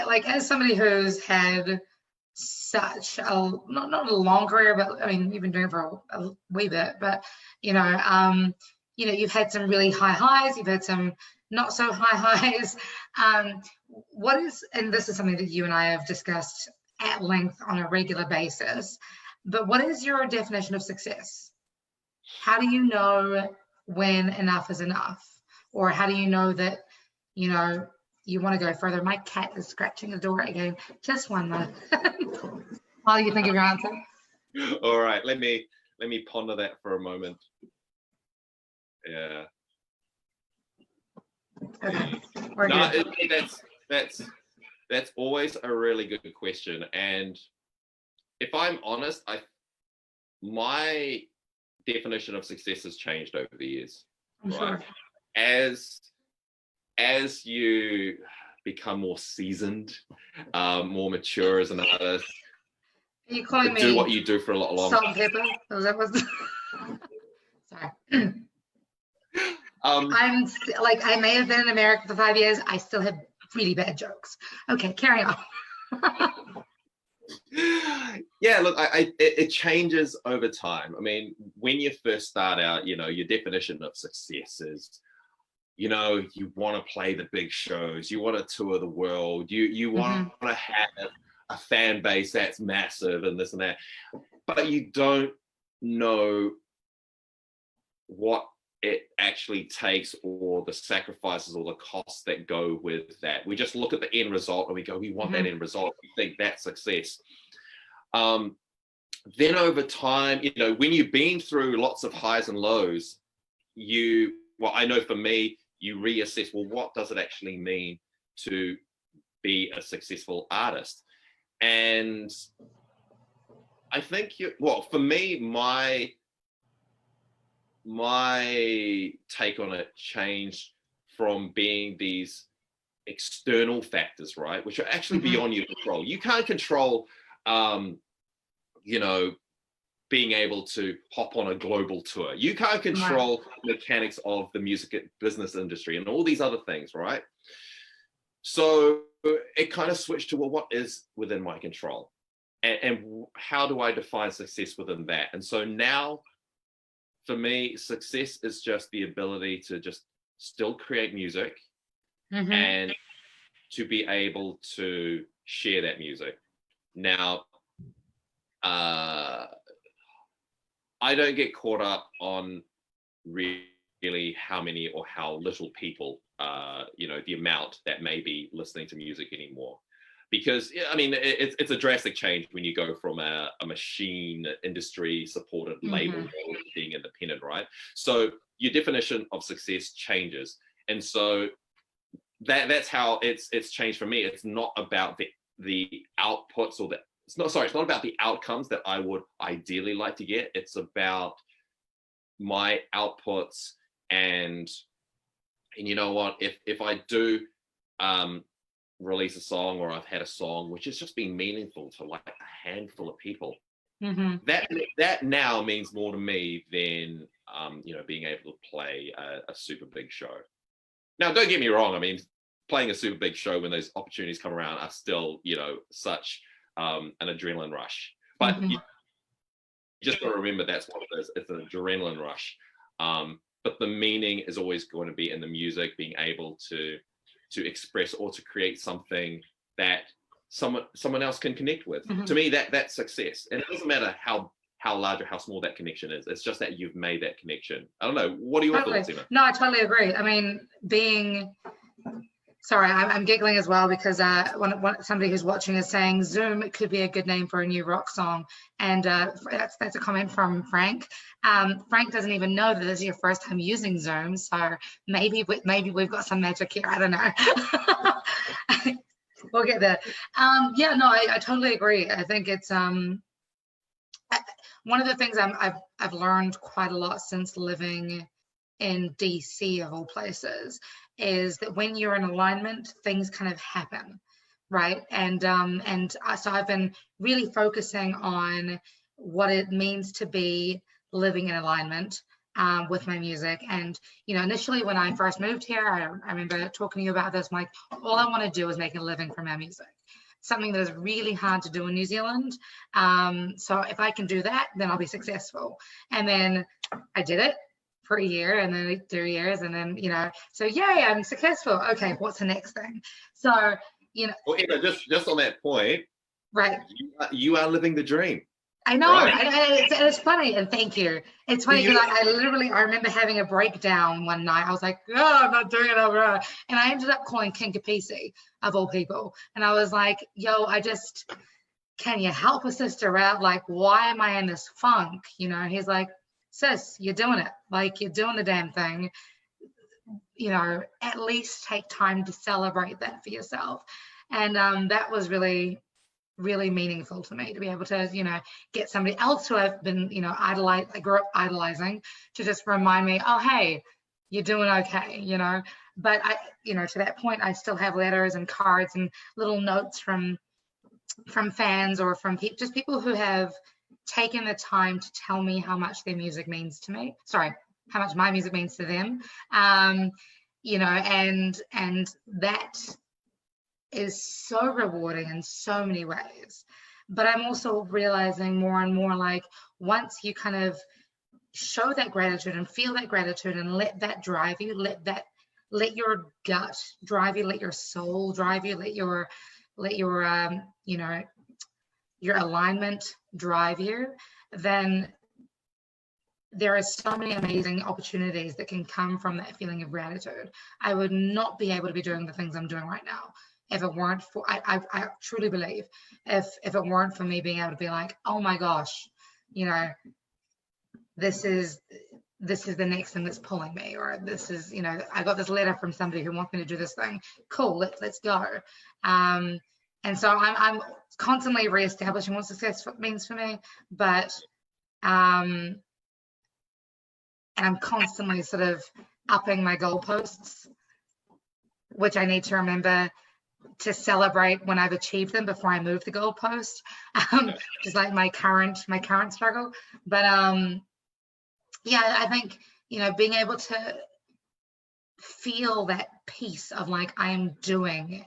like, as somebody who's had such a not a long career, but I mean, you've been doing it for a wee bit, but you know, you've had some really high highs, you've had some not so high highs. What is, and this is something that you and I have discussed at length on a regular basis, but what is your definition of success? How do you know when enough is enough? Or how do you know that, you know, you want to go further? My cat is scratching the door again. Just one moment. While you think of your answer. All right, let me ponder that for a moment. Yeah. Okay. That's always a really good question. And if I'm honest, my definition of success has changed over the years. I'm sure. As you become more seasoned, more mature as an artist, are you calling me do what you do for a lot longer. Salt and pepper? Sorry. I'm like, I may have been in America for 5 years. I still have really bad jokes. Okay, carry on. Yeah, look, it changes over time. I mean, when you first start out, you know, your definition of success is you know, you want to play the big shows, you want to tour the world, you want to have a fan base that's massive and this and that, but you don't know what it actually takes, or the sacrifices or the costs that go with that. We just look at the end result and we go, we want that end result, we think that's success. Then over time, you know, when you've been through lots of highs and lows, well, I know for me, you reassess, well, what does it actually mean to be a successful artist? And I think, well, for me, my take on it changed from being these external factors, right, which are actually beyond your control. You can't control, you know, being able to hop on a global tour. You can't control the mechanics of the music business industry and all these other things, right? So it kind of switched to, well, what is within my control? And how do I define success within that? And so now, for me, success is just the ability to just still create music and to be able to share that music. Now, I don't get caught up on really how many or how little people, you know, the amount that may be listening to music anymore. Because, I mean, it's a drastic change when you go from a machine industry supported label to being independent, right? So your definition of success changes. And so that's how it's changed for me. It's not about the outputs or it's not about the outcomes that I would ideally like to get. It's about my outputs, and you know what, if I do release a song, or I've had a song which has just been meaningful to like a handful of people, that now means more to me than you know, being able to play a super big show. Now, don't get me wrong, I mean, playing a super big show when those opportunities come around are still, you know, such an adrenaline rush, but you just got to remember that's what it is. It's an adrenaline rush, but the meaning is always going to be in the music, being able to express or to create something that someone else can connect with. To me, that's success. And it doesn't matter how large or how small that connection is. It's just that you've made that connection. I don't know, what are your thoughts, Emma? No, I totally agree. I mean, sorry, I'm giggling as well because somebody who's watching is saying Zoom could be a good name for a new rock song, and that's a comment from Frank. Frank doesn't even know that this is your first time using Zoom, so maybe we've got some magic here. I don't know. We'll get there. Yeah, no, I totally agree. I think it's one of the things I've learned quite a lot since living in DC, of all places, is that when you're in alignment, things kind of happen, right? And so I've been really focusing on what it means to be living in alignment with my music. And you know, initially when I first moved here, I remember talking to you about this. I'm like, all I want to do is make a living from my music. Something that is really hard to do in New Zealand. So if I can do that, then I'll be successful. And then I did it for a year, and then 2 years, and then, you know, so yay, I'm successful. Okay, what's the next thing? So, you know. Well, Emma, just on that point, right? You are living the dream. I know, right? It's funny, and thank you. It's funny because I remember having a breakdown one night. I was like, oh, I'm not doing it over, and I ended up calling Kinkapisi, of all people, and I was like, yo, can you help a sister out? Like, why am I in this funk? You know, he's like, sis, you're doing it. Like, you're doing the damn thing. You know, at least take time to celebrate that for yourself. And that was really, really meaningful to me, to be able to, you know, get somebody else who I've been, you know, I grew up idolizing, to just remind me, oh, hey, you're doing okay, you know. But I, you know, to that point, I still have letters and cards and little notes from fans, or from just people who have taken the time to tell me how much their music means to me. Sorry, how much my music means to them. You know, and that is so rewarding in so many ways. But I'm also realizing more and more, like, once you kind of show that gratitude and feel that gratitude and let that drive you, let let your gut drive you, let your soul drive you, let your you know, your alignment drive you, then there are so many amazing opportunities that can come from that feeling of gratitude. I would not be able to be doing the things I'm doing right now if it weren't for, I truly believe, if it weren't for me being able to be like, oh my gosh, you know, this is the next thing that's pulling me, or this is, you know, I got this letter from somebody who wants me to do this thing. Cool, let's go. And so I'm constantly reestablishing what success means for me, but and I'm constantly sort of upping my goalposts, which I need to remember to celebrate when I've achieved them before I move the goalpost, which is like my current struggle. But yeah, I think, you know, being able to feel that peace of like, I'm doing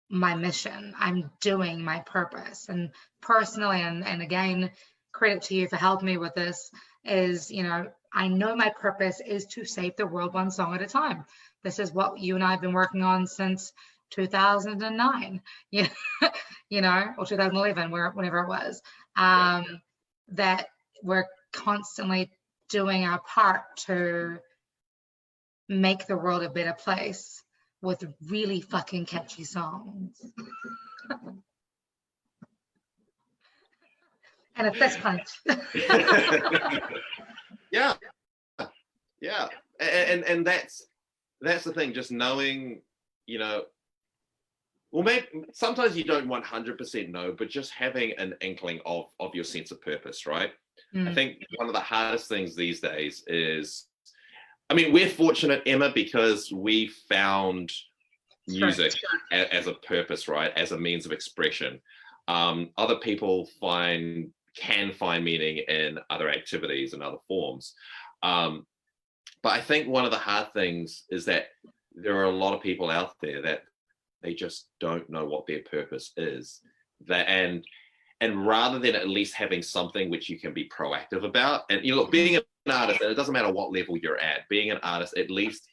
my mission, I'm doing my purpose. And personally, and again, credit to you for helping me with this, is, you know, I know my purpose is to save the world one song at a time. This is what you and I have been working on since 2009, you know, or 2011, whenever it was, that we're constantly doing our part to make the world a better place with really fucking catchy songs. And a fist punch. Yeah, and that's the thing, just knowing, you know, well, maybe sometimes you don't 100% know, but just having an inkling of your sense of purpose, right? I think one of the hardest things these days is, I mean, we're fortunate, Emma, because we found music as a purpose, right? As a means of expression. Other people can find meaning in other activities and other forms. But I think one of the hard things is that there are a lot of people out there that they just don't know what their purpose is. And rather than at least having something which you can be proactive about, and you know, look, being an artist, and it doesn't matter what level you're at, being an artist, at least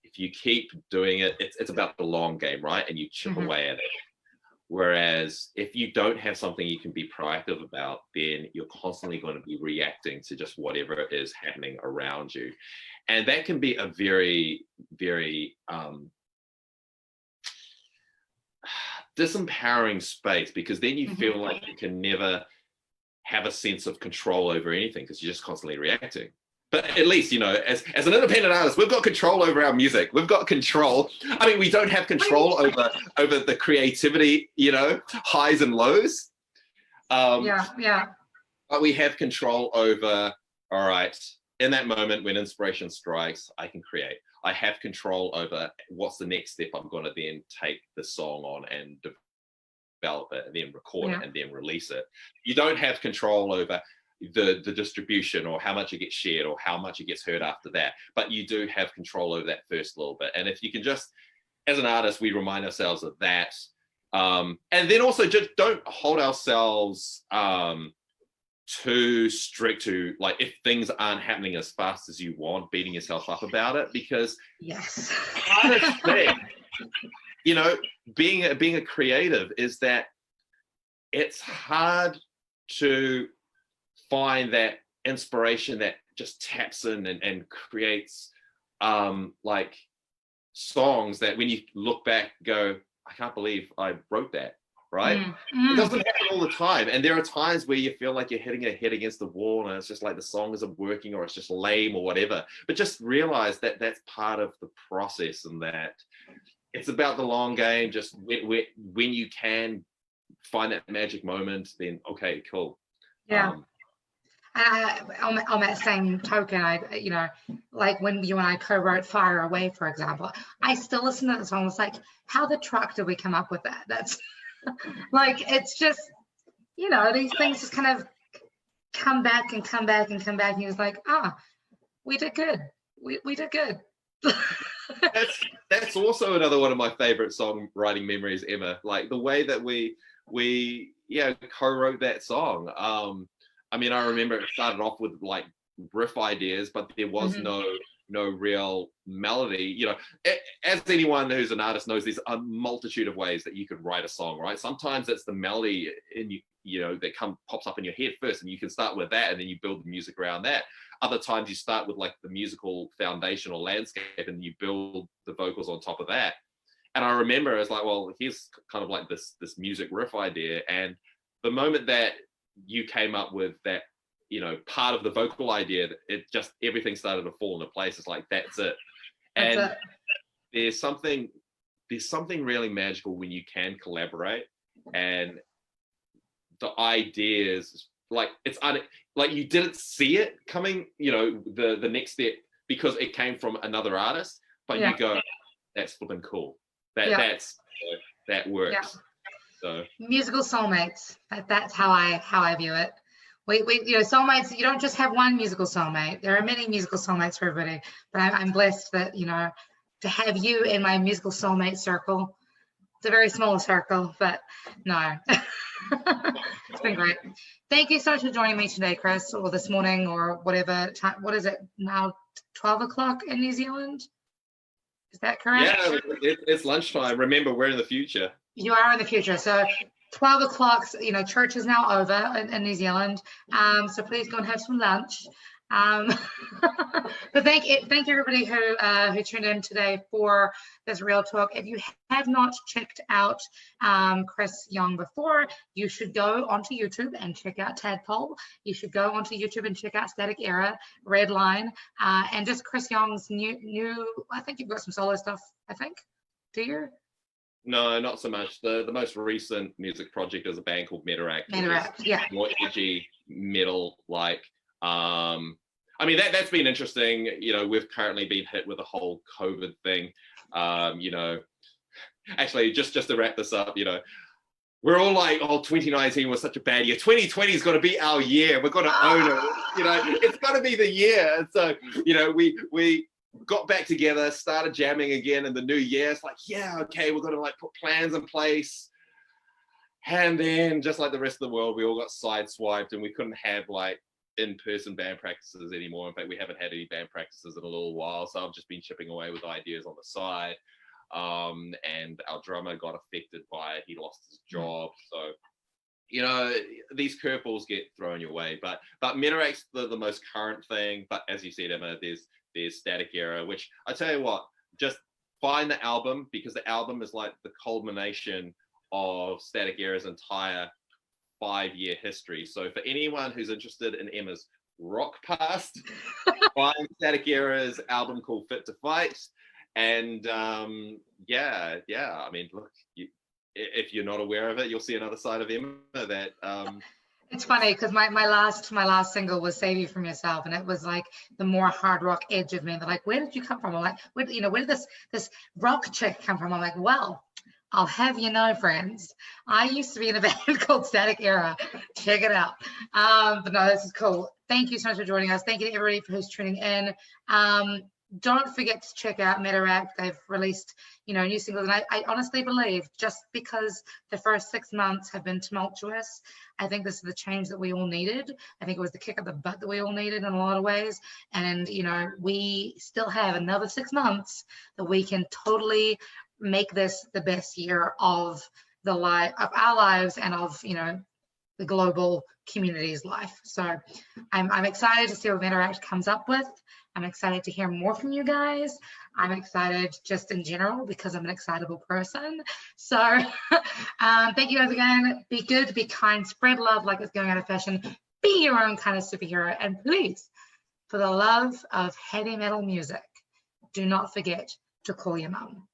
if you keep doing it, it's about the long game, right? And you chip away at it. Whereas if you don't have something you can be proactive about, then you're constantly going to be reacting to just whatever is happening around you. And that can be a very, very disempowering space, because then you feel like you can never have a sense of control over anything because you're just constantly reacting. But at least, you know, as an independent artist, we've got control over our music. We've got control. I mean, we don't have control over the creativity, you know, highs and lows. Yeah. But we have control over, all right, in that moment when inspiration strikes, I can create. I have control over what's the next step I'm going to then take the song on and develop it and then record it and then release it. You don't have control over the distribution or how much it gets shared or how much it gets heard after that, but you do have control over that first little bit. And if you can just, as an artist, we remind ourselves of that, and then also just don't hold ourselves too strict to, like, if things aren't happening as fast as you want, beating yourself up about it, because the hardest thing, you know, being a creative is that it's hard to find that inspiration that just taps in and creates like songs that when you look back go, I can't believe I wrote that, right? It doesn't happen all the time, and there are times where you feel like you're hitting your head against the wall and it's just like the song isn't working or it's just lame or whatever, but just realize that that's part of the process and that it's about the long game. Just when you can find that magic moment, then okay, cool. On that same token, you know, like when you and I co-wrote Fire Away, for example, I still listen to the song. It's like, how the truck did we come up with that? That's like, it's just, you know, these things just kind of come back and come back and come back, and it's like, we did good. We did good. That's also another one of my favorite songwriting memories, Emma. Like the way that we co-wrote that song. I mean, I remember it started off with like riff ideas, but there was no no real melody. You know, as anyone who's an artist knows, there's a multitude of ways that you could write a song, right? Sometimes it's the melody in you know, that pops up in your head first, and you can start with that, and then you build the music around that. Other times you start with like the musical foundation or landscape, and you build the vocals on top of that. And I remember it's like, well, here's kind of like this music riff idea, and the moment that you came up with that, you know, part of the vocal idea, it just, everything started to fall into place. It's like, that's it. And there's something really magical when you can collaborate, and the ideas, like, it's like you didn't see it coming, you know, the next step, because it came from another artist, but you go, that's flipping cool. That's, you know, that works. Yeah. So musical soulmates. That's how I view it. We you know, soulmates, you don't just have one musical soulmate. There are many musical soulmates for everybody. But I'm blessed that, you know, to have you in my musical soulmate circle. It's a very small circle, but no. It's been great. Thank you so much for joining me today, Chris, or this morning, or whatever time. What is it now? 12 o'clock in New Zealand? Is that correct? Yeah, it's lunchtime. Remember, we're in the future. You are in the future. So 12 o'clock, you know, church is now over in New Zealand. So please go and have some lunch. But thank you everybody who tuned in today for this Real Talk. If you have not checked out Chris Yong before, you should go onto YouTube and check out Tadpole. You should go onto YouTube and check out Static Era, Redline, and just Chris Yong's new. I think you've got some solo stuff. I think. Do you? No, not so much. The most recent music project is a band called Metaract. Metaract, yeah. More edgy, metal, like. I mean, that's been interesting. You know, we've currently been hit with the whole COVID thing. You know, actually, just to wrap this up, you know, we're all like, oh, 2019 was such a bad year. 2020 is going to be our year. We're going to own it. You know, it's going to be the year. And so, you know, we got back together, started jamming again in the new year. It's like, yeah, okay, we're going to like put plans in place. And then, just like the rest of the world, we all got sideswiped, and we couldn't have like in-person band practices anymore. In fact, we haven't had any band practices in a little while, so I've just been chipping away with ideas on the side. And our drummer got affected by it. He lost his job. So, you know, these curveballs get thrown your way. But Metaract's the most current thing. But as you said, Emma, there's Static Era, which I tell you what, just find the album, because the album is like the culmination of Static Era's entire 5-year history. So for anyone who's interested in Emma's rock past, find Static Era's album called Fit to Fight. And yeah, I mean, look, if you're not aware of it, you'll see another side of Emma that it's funny because my last single was Save You From Yourself, and it was like the more hard rock edge of me. They're like, where did you come from? I'm like, where did this rock chick come from? I'm like, well, I'll have you know, friends, I used to be in a band called Static Era. Check it out. But no, this is cool. Thank you so much for joining us. Thank you to everybody who's tuning in. Don't forget to check out Metaract. They've released, you know, new singles, and I honestly believe, just because the first 6 months have been tumultuous, I think this is the change that we all needed. I think it was the kick up the butt that we all needed in a lot of ways. And, you know, we still have another 6 months that we can totally make this the best year of our lives, and of, you know, the global community's life. So I'm excited to see what Metaract comes up with. I'm excited to hear more from you guys. I'm excited just in general because I'm an excitable person. So thank you guys again. Be good, be kind, spread love like it's going out of fashion. Be your own kind of superhero. And please, for the love of heavy metal music, do not forget to call your mum.